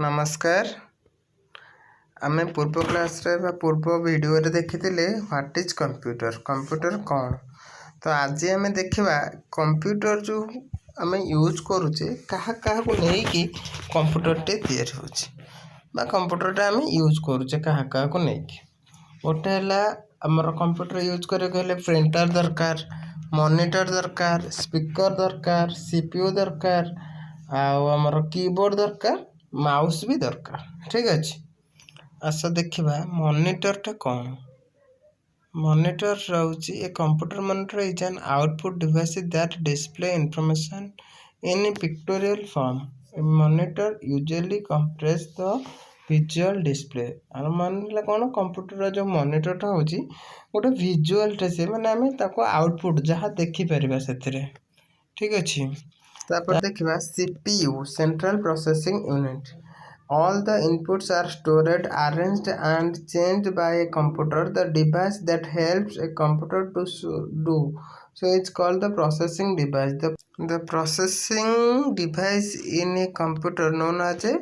नमस्कार। आमे पूर्व क्लास रे बा पूर्व वीडियो रे देखिथिले व्हाट इज कंप्यूटर कंप्यूटर कौन। तो आज आमे देखिबा कंप्यूटर जो आमे यूज करूचे कहा को नहीं कि कंप्यूटर टे तैयार होची बा कंप्यूटर टे आमे यूज करूचे कहा को नहीं कि ओटे हला हमर कंप्यूटर यूज करे कहले प्रिंटर दरकार, मॉनिटर दरकार, स्पीकर दरकार, सीपीयू दरकार, आमर कीबोर्ड दरकार, माउस भी दरकार। ठीक अच्छे। आसा देखिबा मॉनिटर टा कौन। मॉनिटर रोची a computer monitor is an output device that display information in pictorial form. Monitor usually comprise the visual display. और मानला कौन कंप्यूटर जो मॉनिटर टा होची गोटे विजुअल टे से माने हमें ताको आउटपुट जहाँ देखि परिबा सेथिरे। ठीक अच्छे। तापर देखिबा CPU central processing unit. All the inputs are stored, arranged and changed by a computer, the device that helps a computer to do so it's called the processing device. The processing device in a computer known as a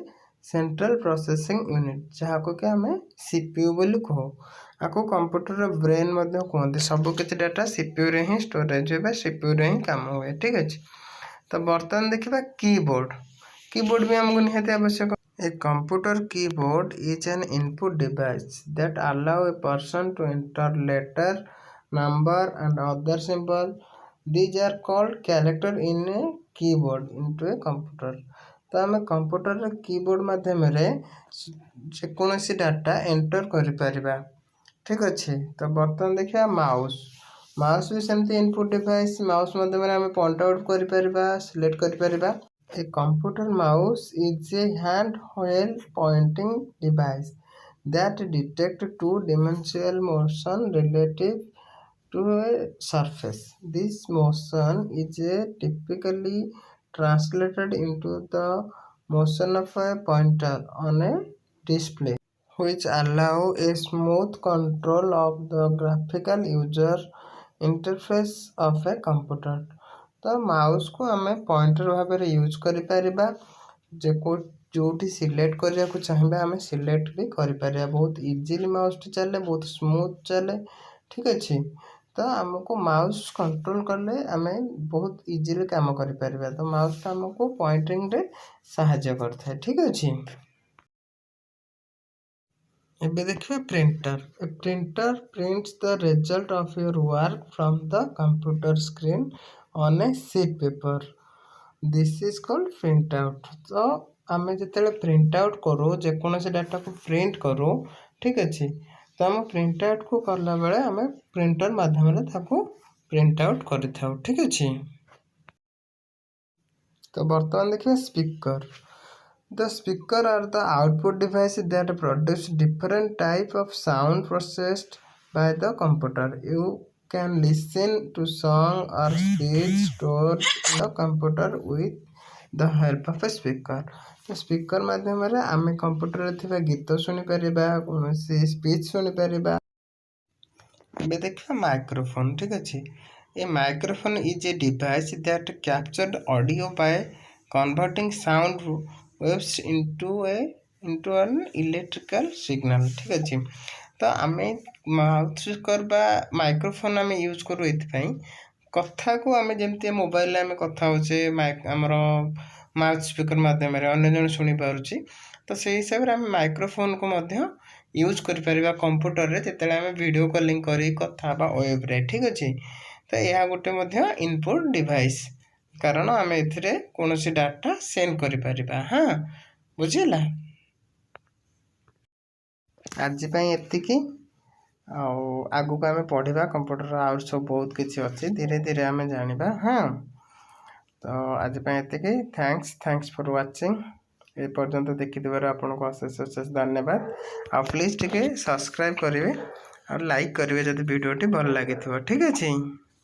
central processing unit, जहाँ को क्या हमें CPU बोली कहो। आपको computer brain मध्य कहते सब किसी डाटा सीपीयू रे ही स्टोरेज हुए, सीपीयू रे ही काम हुए। ठीक अच्छे। तो बर्तमान देखिबा कीबोर्ड। कीबोर्ड भी हमको निहाती आवश्यक। A computer keyboard is an input device that allow a person to enter letter, number and other symbol. These are called character in a keyboard into a computer. तो आम कंप्यूटर कीबोर्ड माध्यम जेकोसी data enter करिपरिबा। ठीक अच्छे। तो बर्तमान देखिए mouse. Mouse भी सेमती इनपुट डिवाइस। माउस माध्यम आम पॉइंट आउट करिपरिबा, सिलेक्ट करिपरिबा। A computer mouse is a handheld pointing device that detects two-dimensional motion relative to a surface. This motion is typically translated into the motion of a pointer on a display, which allow a smooth control of the graphical user interface of a computer. तो mouse को आम pointer भाव में use करिपरिबा। जोटी select करने को चाहिए आम select भी करिपरिबा। बहुत इजीली माउस चले, बहुत स्मूथ चले। ठीक अच्छे। तो आमको माउस कंट्रोल करले आम बहुत इजीली काम करिपरिबा। तो माउस आमको पॉइंटिंग रे सहायता करता है। ठीक अच्छे। एबे देखिए printer. A printer prints the result of your work from the computer screen on a sheet paper. This is called print out. तो आम जो प्रिंट आउट करूँ जेकोसी डाटा को प्रिंट करूँ। ठीक अच्छे। तो आम प्रिंट आउट को करला बेले आम प्रिंटर माध्यम प्रिंट आउट करि थाउ। ठीक अच्छे। तो बर्तमान देखिए speaker. The speaker are the output device that produce different type of sound processed by the computer. You can listen to song or speech stored in the computer with the help of a speaker. तो speaker माध्यम आम computer थिबा गीत सुनी परिबा, कोनोसी speech सुनी परिबा। बे देखिबा microphone. ठीक अच्छे। A microphone is a device that captured audio by converting sound waves into an electrical signal. ठीक अच्छे। तो आम माउथ करवा माइक्रोफोन आम यूज करूँ ये कथा को आम जमी मोबाइल आम कथा होचे आमर माउथ स्पीकर माध्यम अन्य जन शुणी पारुची। तो से हिसाब से आम माइक्रोफोन को यूज करिपरिबा कंप्यूटर रे जेतेले आम वीडियो कॉलिंग करी कथा बा वेब रे। ठीक अच्छे। तो यह गोटे इनपुट डिवाइस कारण आम एथिरे कोनोसी डाटा सेंड करिपरिबा। हाँ बुझिला। आज पई एतिकी आगु को आम पढ़ा कंप्यूटर आउट सब बहुत किसी अच्छे धीरे धीरे आम जाना। हाँ तो आज एतिकी। Thanks for watching. ए पर्यंत देखिथिबार आपनको अशेष अशेष धन्यवाद। आ प्लीज टिके सब्सक्राइब करेंगे और लाइक करेंगे जब वीडियोटी भल लगी। ठीक अच्छे।